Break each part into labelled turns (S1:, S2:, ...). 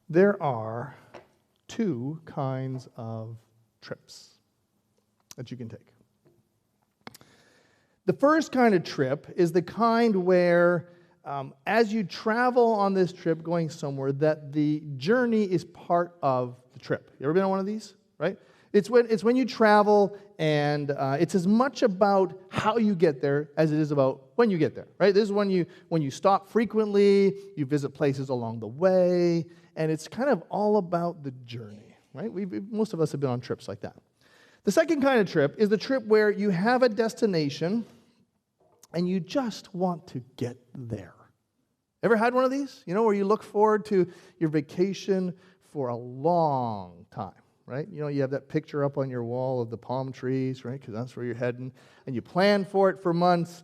S1: There are two kinds of trips that you can take. The first kind of trip is the kind where, as you travel on this trip going somewhere, that the journey is part of the trip. You ever been on one of these? Right? It's when you travel, and it's as much about how you get there as it is about when you get there. Right? This is when you stop frequently, you visit places along the way, and it's kind of all about the journey. Right? Most of us have been on trips like that. The second kind of trip is the trip where you have a destination and you just want to get there. Ever had one of these? You know, where you look forward to your vacation for a long time, right? You know, you have that picture up on your wall of the palm trees, right? Because that's where you're heading. And you plan for it for months.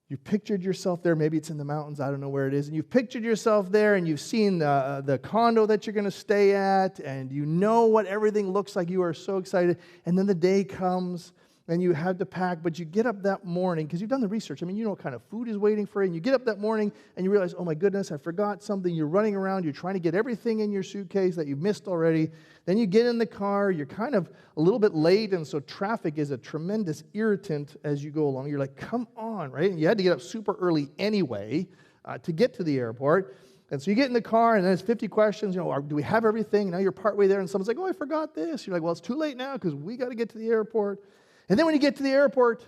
S1: You've pictured yourself there. Maybe it's in the mountains. I don't know where it is. And you've pictured yourself there, and you've seen the condo that you're going to stay at, and you know what everything looks like. You are so excited. And then the day comes, and you have to pack, but you get up that morning, because you've done the research. I mean, you know what kind of food is waiting for you. And you get up that morning, and you realize, oh my goodness, I forgot something. You're running around. You're trying to get everything in your suitcase that you've missed already. Then you get in the car. You're kind of a little bit late, and so traffic is a tremendous irritant as you go along. You're like, come on, right? And you had to get up super early anyway to get to the airport. And so you get in the car, and then it's 50 questions. You know, do we have everything? And now you're partway there, and someone's like, oh, I forgot this. You're like, well, it's too late now because we got to get to the airport. And then when you get to the airport,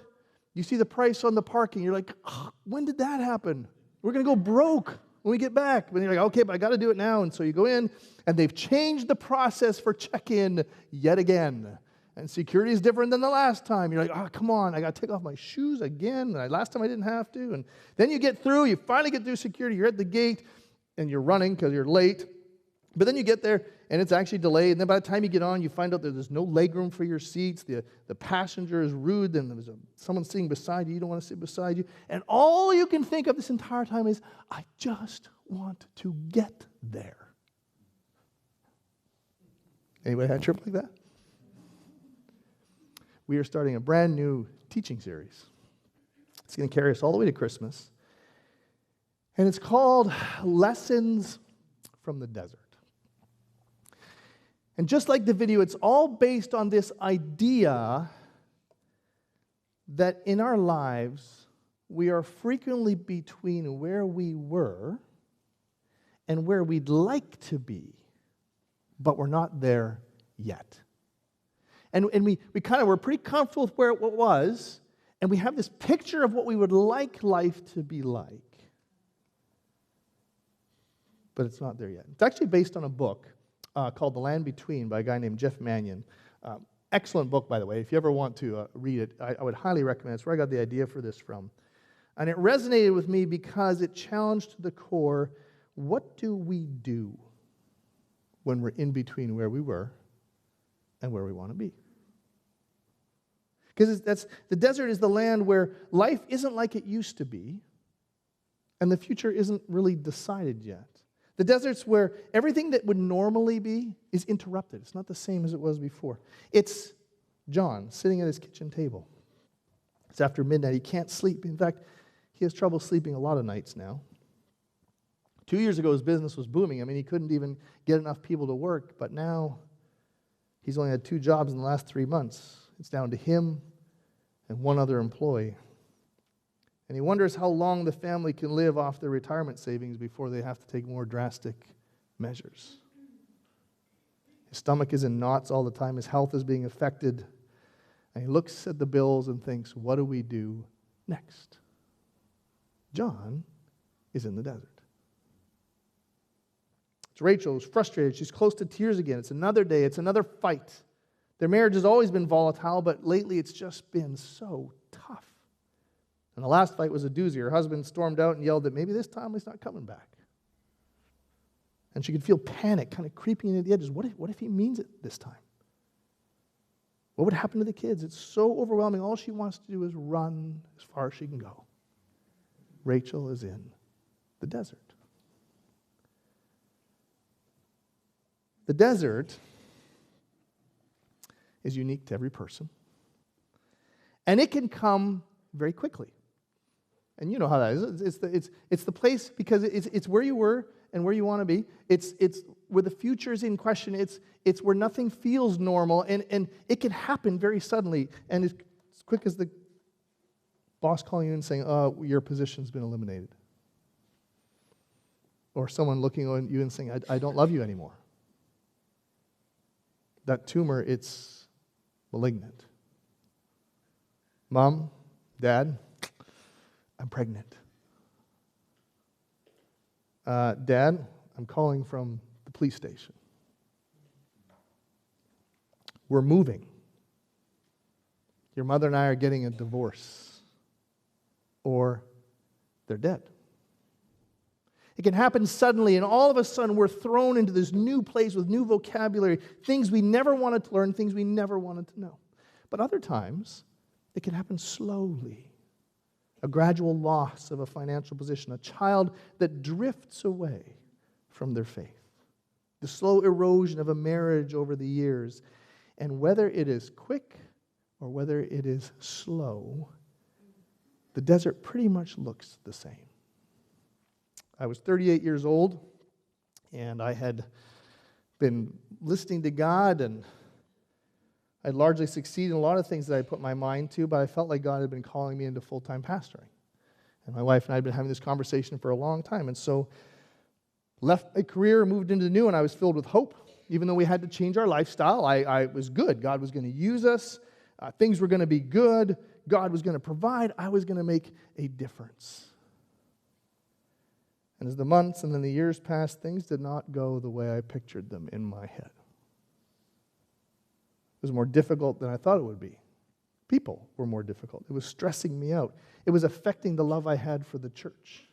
S1: you see the price on the parking. You're like, oh, when did that happen? We're going to go broke when we get back. And you're like, okay, but I got to do it now. And so you go in, and they've changed the process for check-in yet again. And security is different than the last time. You're like, oh, come on, I got to take off my shoes again. Last time I didn't have to. And then you get through. You finally get through security. You're at the gate, and you're running because you're late. But then you get there, and it's actually delayed. And then by the time you get on, you find out that there's no legroom for your seats. The passenger is rude, and there's someone sitting beside you. You don't want to sit beside you. And all you can think of this entire time is, I just want to get there. Anybody had a trip like that? We are starting a brand new teaching series. It's going to carry us all the way to Christmas. And it's called Lessons from the Desert. And just like the video, it's all based on this idea that in our lives, we are frequently between where we were and where we'd like to be, but we're not there yet. And we're pretty comfortable with where it was, and we have this picture of what we would like life to be like. But it's not there yet. It's actually based on a book called The Land Between by a guy named Jeff Manion. Excellent book, by the way. If you ever want to read it, I would highly recommend it. It's where I got the idea for this from. And it resonated with me because it challenged to the core, what do we do when we're in between where we were and where we want to be? Because the desert is the land where life isn't like it used to be, and the future isn't really decided yet. The desert's where everything that would normally be is interrupted. It's not the same as it was before. It's John sitting at his kitchen table. It's after midnight. He can't sleep. In fact, he has trouble sleeping a lot of nights now. 2 years ago, his business was booming. I mean, he couldn't even get enough people to work, but now he's only had 2 jobs in the last 3 months. It's down to him and one other employee. And he wonders how long the family can live off their retirement savings before they have to take more drastic measures. His stomach is in knots all the time. His health is being affected. And he looks at the bills and thinks, what do we do next? John is in the desert. It's Rachel who's frustrated. She's close to tears again. It's another day. It's another fight. Their marriage has always been volatile, but lately it's just been so tough. And the last fight was a doozy. Her husband stormed out and yelled that maybe this time he's not coming back. And she could feel panic kind of creeping in at the edges. What if he means it this time? What would happen to the kids? It's so overwhelming. All she wants to do is run as far as she can go. Rachel is in the desert. The desert is unique to every person. And it can come very quickly. And you know how that is. It's the place because it's where you were and where you want to be. It's where the future is in question. It's where nothing feels normal, and it can happen very suddenly. And as quick as the boss calling you and saying, your position's been eliminated. Or someone looking at you and saying, I don't love you anymore. That tumor, it's malignant. Mom, Dad, I'm pregnant. Dad, I'm calling from the police station. We're moving. Your mother and I are getting a divorce. Or they're dead. It can happen suddenly, and all of a sudden we're thrown into this new place with new vocabulary, things we never wanted to learn, things we never wanted to know. But other times, it can happen slowly. A gradual loss of a financial position, a child that drifts away from their faith, the slow erosion of a marriage over the years. And whether it is quick or whether it is slow, the desert pretty much looks the same. I was 38 years old, and I had been listening to God, and I'd largely succeeded in a lot of things that I put my mind to, but I felt like God had been calling me into full-time pastoring. And my wife and I had been having this conversation for a long time, and so left my career, moved into new, and I was filled with hope. Even though we had to change our lifestyle, I was good. God was going to use us. Things were going to be good. God was going to provide. I was going to make a difference. And as the months and then the years passed, things did not go the way I pictured them in my head. It was more difficult than I thought it would be. People were more difficult. It was stressing me out. It was affecting the love I had for the church.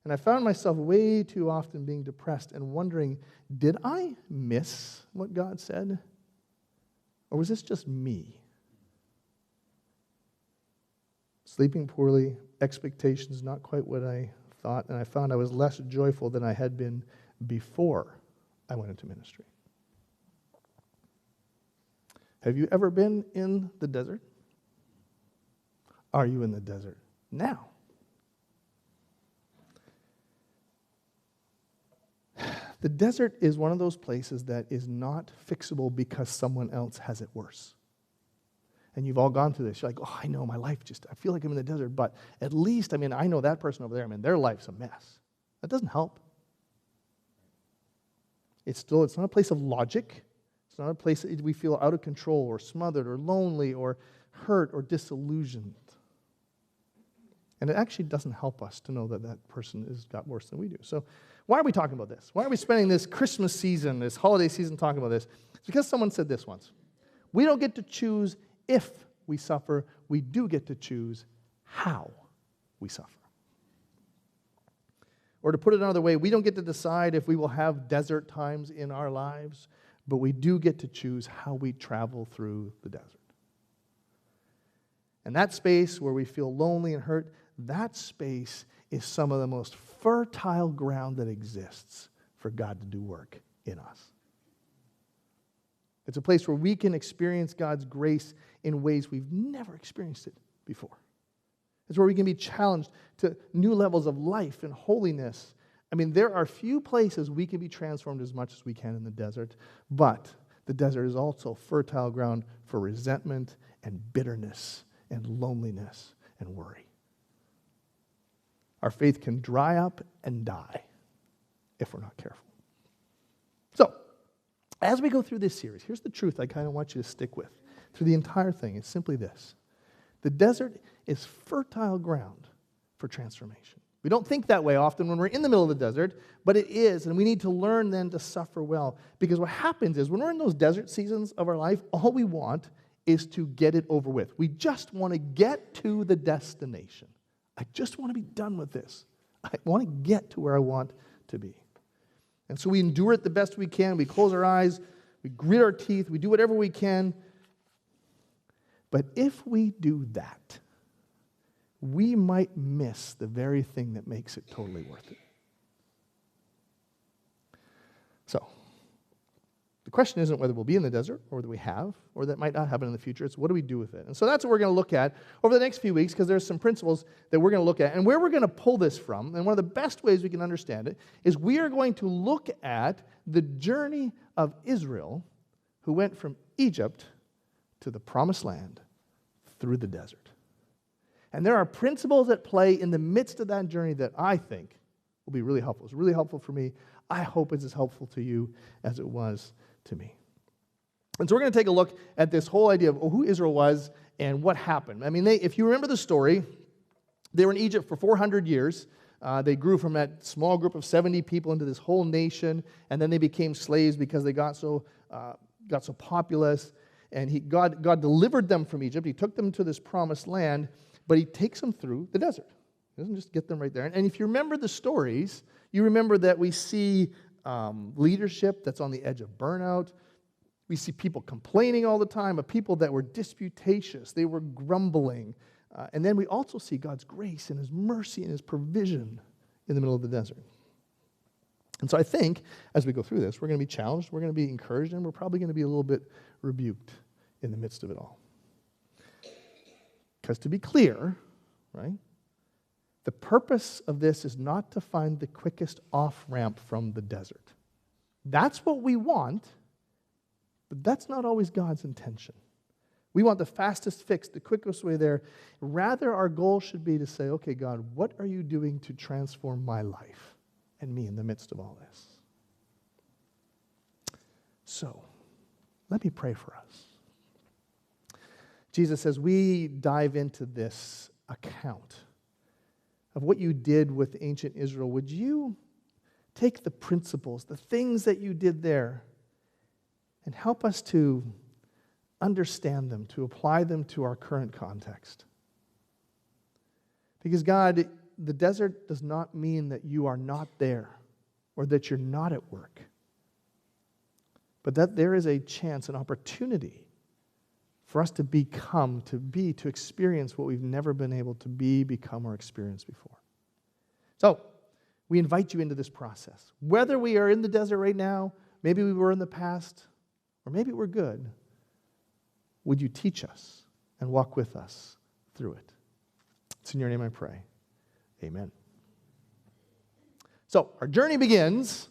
S1: And I found myself way too often being depressed and wondering, did I miss what God said? Or was this just me? Sleeping poorly, expectations not quite what I thought, and I found I was less joyful than I had been before I went into ministry. Have you ever been in the desert? Are you in the desert now? The desert is one of those places that is not fixable because someone else has it worse. And you've all gone through this. You're like, I know my life I feel like I'm in the desert, but at least, I know that person over there, their life's a mess. That doesn't help. It's not a place of logic. It's not a place that we feel out of control or smothered or lonely or hurt or disillusioned. And it actually doesn't help us to know that that person has got worse than we do. So why are we talking about this? Why are we spending this Christmas season, this holiday season talking about this? It's because someone said this once. We don't get to choose if we suffer, we do get to choose how we suffer. Or to put it another way, we don't get to decide if we will have desert times in our lives, but we do get to choose how we travel through the desert. And that space where we feel lonely and hurt, that space is some of the most fertile ground that exists for God to do work in us. It's a place where we can experience God's grace in ways we've never experienced it before. It's where we can be challenged to new levels of life and holiness. There are few places we can be transformed as much as we can in the desert, but the desert is also fertile ground for resentment and bitterness and loneliness and worry. Our faith can dry up and die if we're not careful. So, as we go through this series, here's the truth I kind of want you to stick with through the entire thing. It's simply this. The desert is fertile ground for transformation. We don't think that way often when we're in the middle of the desert, but it is, and we need to learn then to suffer well. Because what happens is when we're in those desert seasons of our life, all we want is to get it over with. We just want to get to the destination. I just want to be done with this. I want to get to where I want to be. And so we endure it the best we can. We close our eyes. We grit our teeth. We do whatever we can. But if we do that, we might miss the very thing that makes it totally worth it. So, the question isn't whether we'll be in the desert or whether we have or that might not happen in the future. It's what do we do with it? And so that's what we're going to look at over the next few weeks because there's some principles that we're going to look at. And where we're going to pull this from, and one of the best ways we can understand it, is we are going to look at the journey of Israel who went from Egypt to the promised land through the desert. And there are principles at play in the midst of that journey that I think will be really helpful. It's really helpful for me. I hope it's as helpful to you as it was to me. And so we're going to take a look at this whole idea of who Israel was and what happened. I mean, if you remember the story, they were in Egypt for 400 years. They grew from that small group of 70 people into this whole nation, and then they became slaves because they got so populous. And God delivered them from Egypt. He took them to this promised land, but he takes them through the desert. He doesn't just get them right there. And if you remember the stories, you remember that we see leadership that's on the edge of burnout. We see people complaining all the time, of people that were disputatious. They were grumbling. And then we also see God's grace and his mercy and his provision in the middle of the desert. And so I think as we go through this, we're going to be challenged, we're going to be encouraged, and we're probably going to be a little bit rebuked in the midst of it all. Because to be clear, right, the purpose of this is not to find the quickest off-ramp from the desert. That's what we want, but that's not always God's intention. We want the fastest fix, the quickest way there. Rather, our goal should be to say, okay, God, what are you doing to transform my life and me in the midst of all this? So, let me pray for us. Jesus, as we dive into this account of what you did with ancient Israel, would you take the principles, the things that you did there, and help us to understand them, to apply them to our current context? Because God, the desert does not mean that you are not there or that you're not at work, but that there is a chance, an opportunity for us to become, to experience what we've never been able to be, become, or experience before. So, we invite you into this process. Whether we are in the desert right now, maybe we were in the past, or maybe we're good, would you teach us and walk with us through it? It's in your name I pray. Amen. So, our journey begins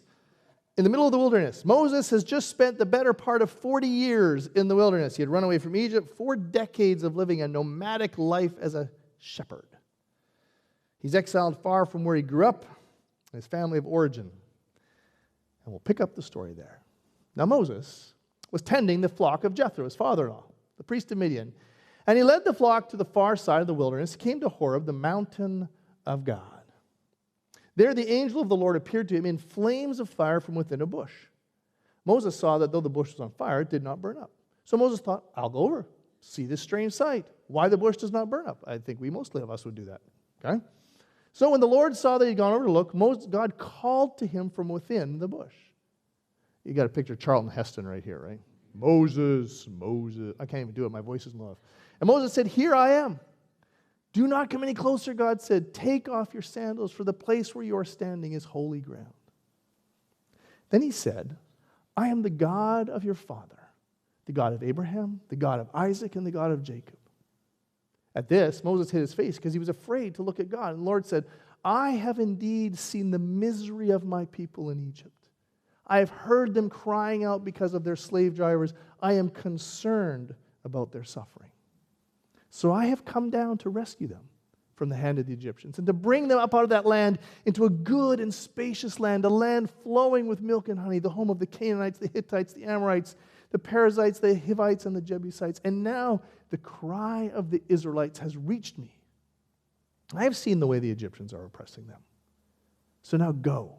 S1: in the middle of the wilderness. Moses has just spent the better part of 40 years in the wilderness. He had run away from Egypt, 4 decades of living a nomadic life as a shepherd. He's exiled far from where he grew up, his family of origin. And we'll pick up the story there. Now Moses was tending the flock of Jethro, his father-in-law, the priest of Midian. And he led the flock to the far side of the wilderness, came to Horeb, the mountain of God. There the angel of the Lord appeared to him in flames of fire from within a bush. Moses saw that though the bush was on fire, it did not burn up. So Moses thought, I'll go over, see this strange sight, why the bush does not burn up. I think we mostly of us would do that. Okay? So when the Lord saw that he'd gone over to look, God called to him from within the bush. You got to picture Charlton Heston right here, right? Moses, Moses. I can't even do it. My voice is low. And Moses said, here I am. Do not come any closer, God said. Take off your sandals, for the place where you are standing is holy ground. Then he said, I am the God of your father, the God of Abraham, the God of Isaac, and the God of Jacob. At this, Moses hid his face because he was afraid to look at God. And the Lord said, I have indeed seen the misery of my people in Egypt. I have heard them crying out because of their slave drivers. I am concerned about their suffering. So I have come down to rescue them from the hand of the Egyptians and to bring them up out of that land into a good and spacious land, a land flowing with milk and honey, the home of the Canaanites, the Hittites, the Amorites, the Perizzites, the Hivites, and the Jebusites. And now the cry of the Israelites has reached me. I have seen the way the Egyptians are oppressing them. So now go.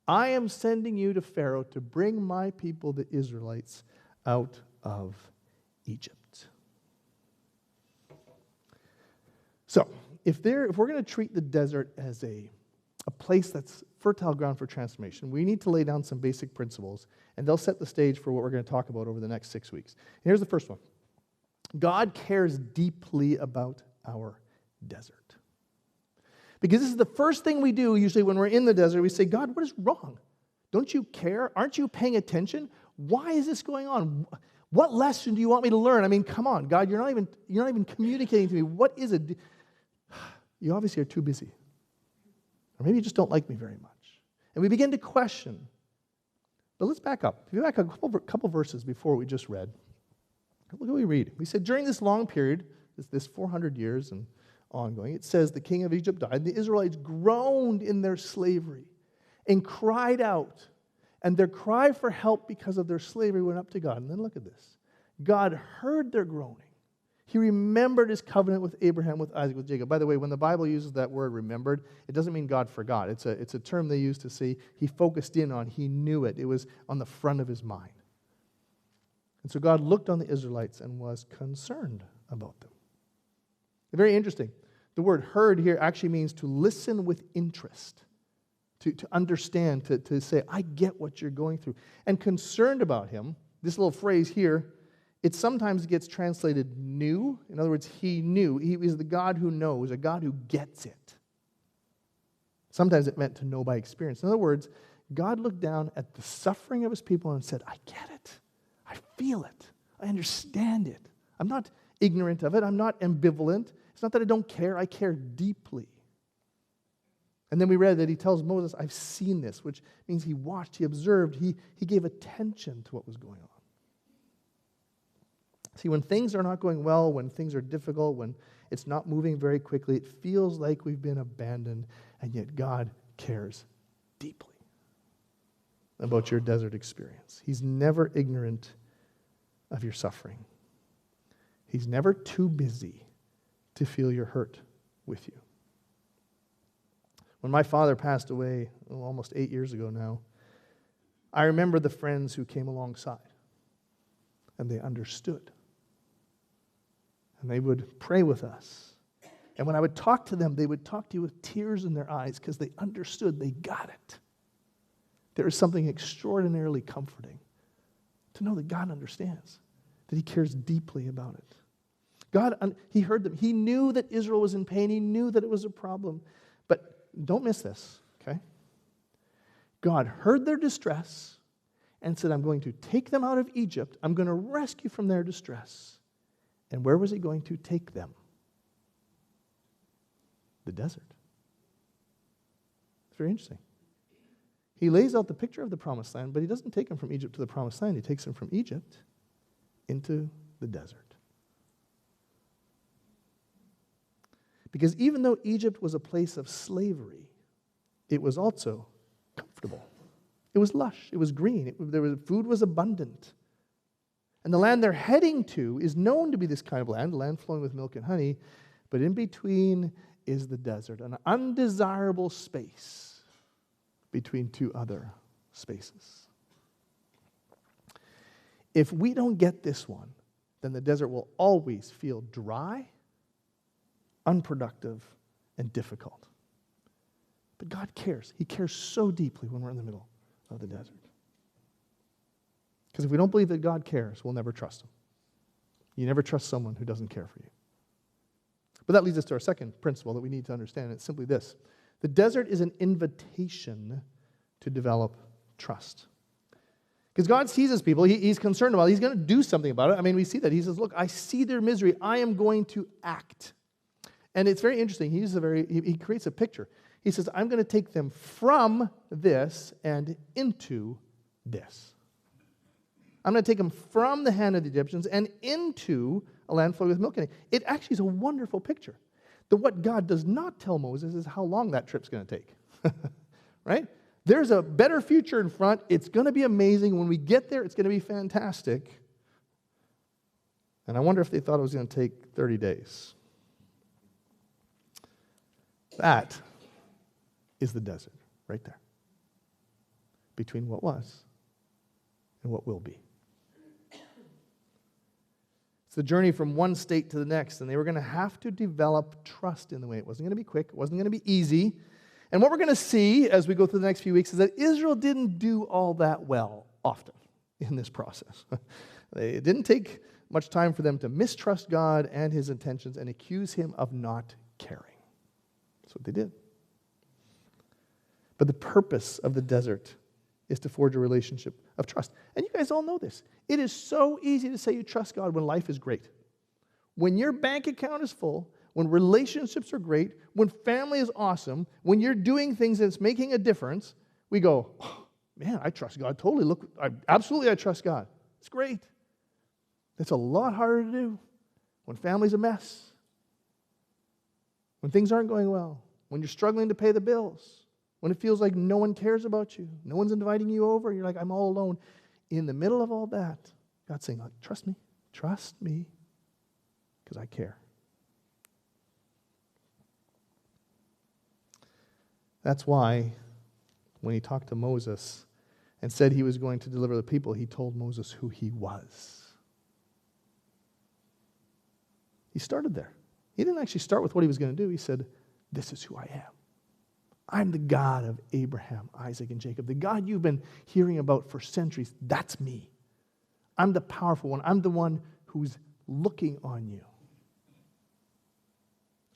S1: I am sending you to Pharaoh to bring my people, the Israelites, out of Egypt. So, if we're going to treat the desert as a place that's fertile ground for transformation, we need to lay down some basic principles, and they'll set the stage for what we're going to talk about over the next 6 weeks. And here's the first one. God cares deeply about our desert. Because this is the first thing we do usually when we're in the desert. We say, God, what is wrong? Don't you care? Aren't you paying attention? Why is this going on? What lesson do you want me to learn? I mean, come on, God, you're not even communicating to me. What is it? You obviously are too busy. Or maybe you just don't like me very much. And we begin to question. But let's back up. If you back up a couple verses before we just read, look what we read. We said, during this long period, this 400 years and ongoing, it says the king of Egypt died. The Israelites groaned in their slavery and cried out. And their cry for help because of their slavery went up to God. And then look at this. God heard their groaning. He remembered his covenant with Abraham, with Isaac, with Jacob. By the way, when the Bible uses that word remembered, it doesn't mean God forgot. It's a term they use to say he focused in on, he knew it. It was on the front of his mind. And so God looked on the Israelites and was concerned about them. Very interesting. The word heard here actually means to listen with interest, to understand, to say, I get what you're going through. And concerned about him, this little phrase here, it sometimes gets translated knew. In other words, he knew. He is the God who knows, a God who gets it. Sometimes it meant to know by experience. In other words, God looked down at the suffering of his people and said, I get it. I feel it. I understand it. I'm not ignorant of it. I'm not ambivalent. It's not that I don't care. I care deeply. And then we read that he tells Moses, I've seen this, which means he watched, he observed, he gave attention to what was going on. See, when things are not going well, when things are difficult, when it's not moving very quickly, it feels like we've been abandoned, and yet God cares deeply about your desert experience. He's never ignorant of your suffering. He's never too busy to feel your hurt with you. When my father passed away almost 8 years ago now, I remember the friends who came alongside, and they understood. And they would pray with us. And when I would talk to them, they would talk to you with tears in their eyes because they understood, they got it. There is something extraordinarily comforting to know that God understands, that he cares deeply about it. God, he heard them. He knew that Israel was in pain. He knew that it was a problem. But don't miss this, okay? God heard their distress and said, I'm going to take them out of Egypt. I'm going to rescue from their distress. And where was he going to take them? The desert. It's very interesting. He lays out the picture of the promised land, but he doesn't take them from Egypt to the promised land. He takes them from Egypt into the desert. Because even though Egypt was a place of slavery, it was also comfortable. It was lush. It was green. Food was abundant. And the land they're heading to is known to be this kind of land, land flowing with milk and honey, but in between is the desert, an undesirable space between two other spaces. If we don't get this one, then the desert will always feel dry, unproductive, and difficult. But God cares. He cares so deeply when we're in the middle of the desert. Because if we don't believe that God cares, we'll never trust him. You never trust someone who doesn't care for you. But that leads us to our second principle that we need to understand, and it's simply this. The desert is an invitation to develop trust. Because God sees his people. He's concerned about it. He's going to do something about it. I mean, we see that. He says, look, I see their misery. I am going to act. And it's very interesting. He creates a picture. He says, I'm going to take them from this and into this. I'm going to take them from the hand of the Egyptians and into a land flowing with milk and honey. It actually is a wonderful picture. What God does not tell Moses is how long that trip's going to take. Right? There's a better future in front. It's going to be amazing. When we get there, it's going to be fantastic. And I wonder if they thought it was going to take 30 days. That is the desert right there. Between what was and what will be. It's the journey from one state to the next, and they were going to have to develop trust in the way. It wasn't going to be quick. It wasn't going to be easy. And what we're going to see as we go through the next few weeks is that Israel didn't do all that well often in this process. It didn't take much time for them to mistrust God and his intentions and accuse him of not caring. That's what they did. But the purpose of the desert is to forge a relationship of trust. And you guys all know this. It is so easy to say you trust God when life is great. When your bank account is full, when relationships are great, when family is awesome, when you're doing things that's making a difference, we go, oh, man, I trust God totally. Look, I trust God. It's great. It's a lot harder to do when family's a mess, when things aren't going well, when you're struggling to pay the bills, when it feels like no one cares about you, no one's inviting you over, you're like, I'm all alone. In the middle of all that, God's saying, trust me, because I care. That's why when he talked to Moses and said he was going to deliver the people, he told Moses who he was. He started there. He didn't actually start with what he was going to do. He said, this is who I am. I'm the God of Abraham, Isaac, and Jacob. The God you've been hearing about for centuries, that's me. I'm the powerful one. I'm the one who's looking on you.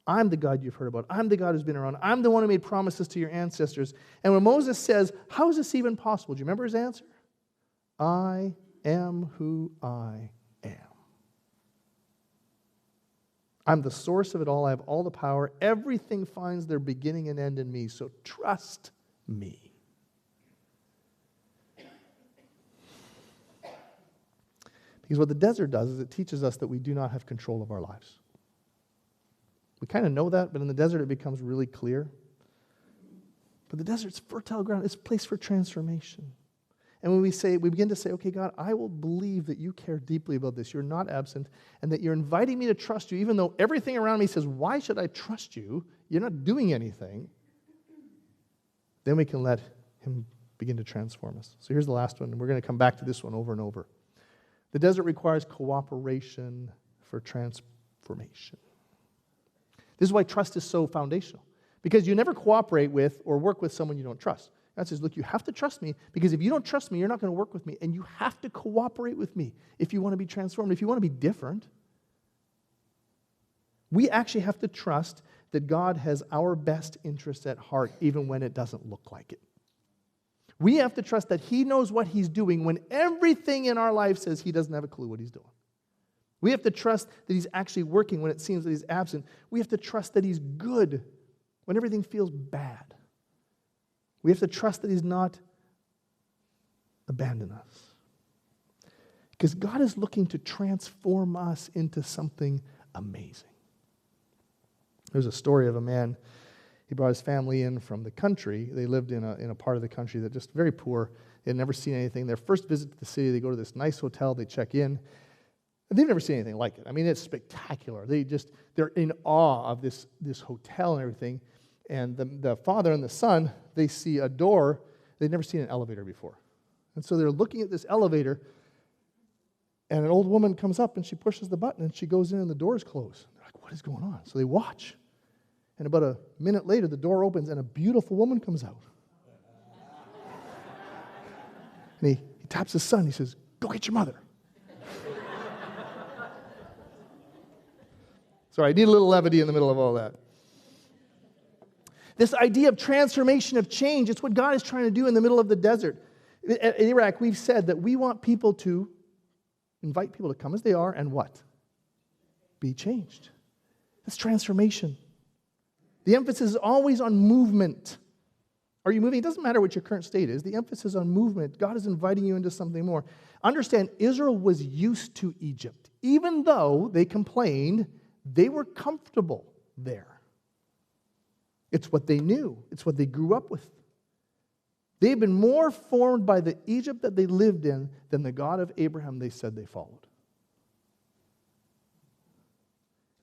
S1: I'm the God you've heard about. I'm the God who's been around. I'm the one who made promises to your ancestors. And when Moses says, how is this even possible? Do you remember his answer? I am who I am. I'm the source of it all. I have all the power. Everything finds their beginning and end in me. So trust me. Because what the desert does is it teaches us that we do not have control of our lives. We kind of know that, but in the desert it becomes really clear. But the desert's fertile ground. It's a place for transformation. And when we begin to say, okay, God, I will believe that you care deeply about this. You're not absent, and that you're inviting me to trust you, even though everything around me says, why should I trust you? You're not doing anything. Then we can let him begin to transform us. So here's the last one, and we're going to come back to this one over and over. The desert requires cooperation for transformation. This is why trust is so foundational. Because you never cooperate with or work with someone you don't trust. God says, look, you have to trust me, because if you don't trust me, you're not going to work with me, and you have to cooperate with me if you want to be transformed, if you want to be different. We actually have to trust that God has our best interests at heart, even when it doesn't look like it. We have to trust that he knows what he's doing when everything in our life says he doesn't have a clue what he's doing. We have to trust that he's actually working when it seems that he's absent. We have to trust that he's good when everything feels bad. We have to trust that he's not abandoned us. Because God is looking to transform us into something amazing. There's a story of a man. He brought his family in from the country. They lived in a part of the country that just very poor. They had never seen anything. Their first visit to the city, they go to this nice hotel. They check in. And they've never seen anything like it. I mean, it's spectacular. They're in awe of this hotel and everything. And the father and the son, they see a door. They'd never seen an elevator before. And so they're looking at this elevator, and an old woman comes up, and she pushes the button, and she goes in, and the door's closed. They're like, what is going on? So they watch. And about a minute later, the door opens, and a beautiful woman comes out. And he taps his son. He says, go get your mother. Sorry, I need a little levity in the middle of all that. This idea of transformation, of change, it's what God is trying to do in the middle of the desert. In Iraq, we've said that we want people to invite people to come as they are and what? Be changed. That's transformation. The emphasis is always on movement. Are you moving? It doesn't matter what your current state is. The emphasis on movement. God is inviting you into something more. Understand, Israel was used to Egypt. Even though they complained, they were comfortable there. It's what they knew. It's what they grew up with. They've been more formed by the Egypt that they lived in than the God of Abraham they said they followed.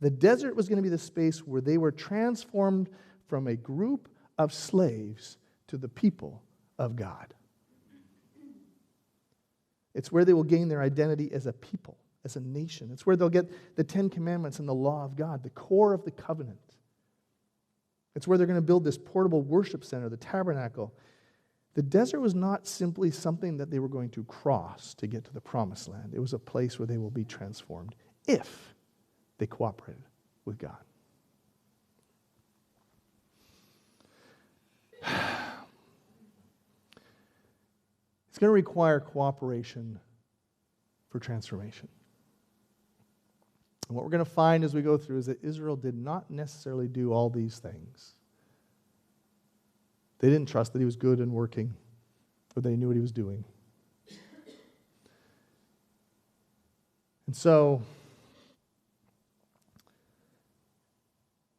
S1: The desert was going to be the space where they were transformed from a group of slaves to the people of God. It's where they will gain their identity as a people, as a nation. It's where they'll get the 10 Commandments and the law of God, the core of the covenant. It's where they're going to build this portable worship center, the tabernacle. The desert was not simply something that they were going to cross to get to the promised land. It was a place where they will be transformed if they cooperated with God. It's going to require cooperation for transformation. And what we're going to find as we go through is that Israel did not necessarily do all these things. They didn't trust that he was good and working, or they knew what he was doing. And so,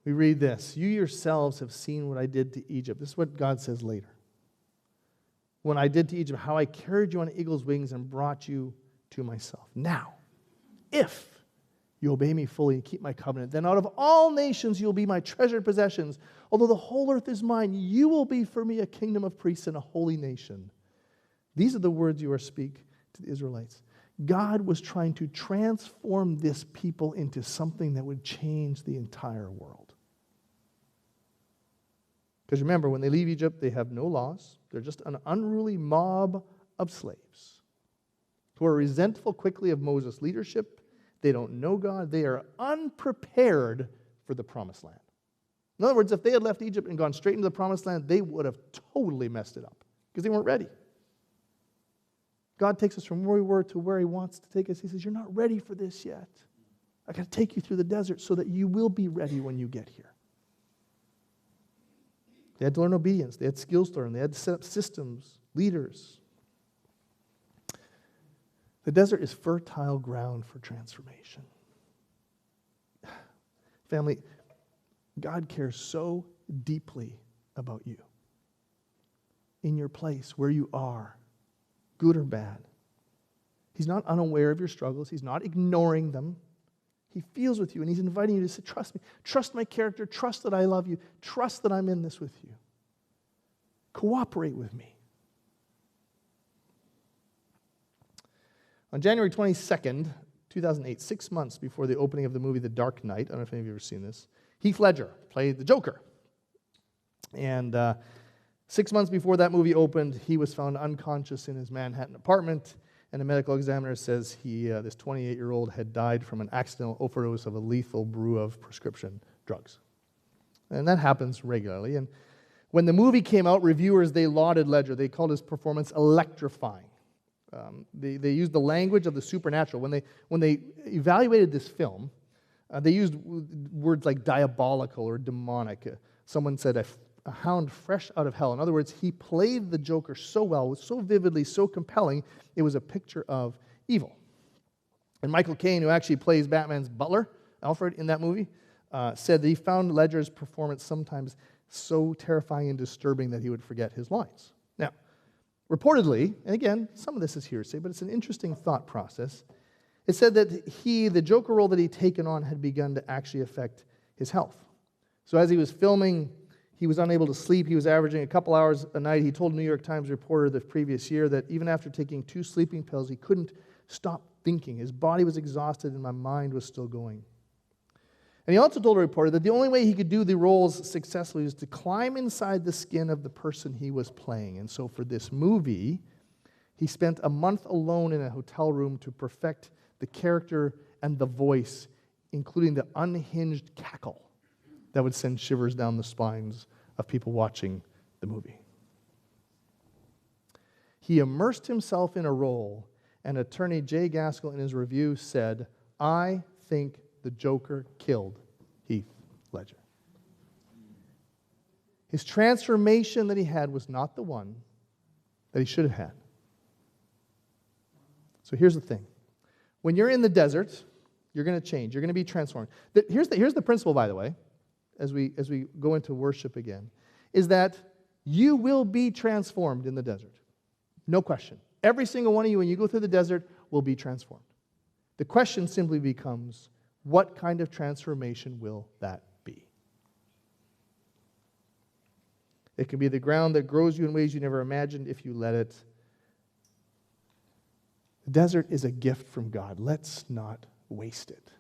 S1: we read this. You yourselves have seen what I did to Egypt. This is what God says later. When I did to Egypt, how I carried you on eagle's wings and brought you to myself. Now, if you obey me fully and keep my covenant, then out of all nations you'll be my treasured possessions. Although the whole earth is mine, you will be for me a kingdom of priests and a holy nation. These are the words you are speak to the Israelites. God was trying to transform this people into something that would change the entire world. Because remember, when they leave Egypt, they have no laws. They're just an unruly mob of slaves who are resentful quickly of Moses' leadership. They don't know God. They are unprepared for the promised land. In other words, if they had left Egypt and gone straight into the promised land, they would have totally messed it up because they weren't ready. God takes us from where we were to where he wants to take us. He says, you're not ready for this yet. I got to take you through the desert so that you will be ready when you get here. They had to learn obedience. They had skills to learn. They had to set up systems, leaders. The desert is fertile ground for transformation. Family, God cares so deeply about you. In your place, where you are, good or bad. He's not unaware of your struggles. He's not ignoring them. He feels with you, and he's inviting you to say, trust me. Trust my character. Trust that I love you. Trust that I'm in this with you. Cooperate with me. On January 22nd, 2008, 6 months before the opening of the movie The Dark Knight, I don't know if any of you have ever seen this, Heath Ledger played the Joker. And 6 months before that movie opened, he was found unconscious in his Manhattan apartment, and a medical examiner says this 28-year-old had died from an accidental overdose of a lethal brew of prescription drugs. And that happens regularly. And when the movie came out, reviewers, they lauded Ledger. They called his performance electrifying. They used the language of the supernatural. When they evaluated this film, they used words like diabolical or demonic. Someone said a hound fresh out of hell. In other words, he played the Joker so well, so vividly, so compelling, it was a picture of evil. And Michael Caine, who actually plays Batman's butler, Alfred, in that movie, said that he found Ledger's performance sometimes so terrifying and disturbing that he would forget his lines. Now, reportedly, and again, some of this is hearsay, but it's an interesting thought process, it said that the Joker role that he'd taken on had begun to actually affect his health. So as he was filming, he was unable to sleep. He was averaging a couple hours a night. He told a New York Times reporter the previous year that even after taking 2 sleeping pills, he couldn't stop thinking. His body was exhausted and my mind was still going. And he also told a reporter that the only way he could do the roles successfully was to climb inside the skin of the person he was playing. And so for this movie, he spent a month alone in a hotel room to perfect the character and the voice, including the unhinged cackle that would send shivers down the spines of people watching the movie. He immersed himself in a role, and attorney Jay Gaskell in his review said, I think the Joker killed Heath Ledger. His transformation that he had was not the one that he should have had. So here's the thing. When you're in the desert, you're going to change. You're going to be transformed. Here's the principle, by the way, as we go into worship again, is that you will be transformed in the desert. No question. Every single one of you, when you go through the desert, will be transformed. The question simply becomes, what kind of transformation will that be? It can be the ground that grows you in ways you never imagined if you let it. The desert is a gift from God. Let's not waste it.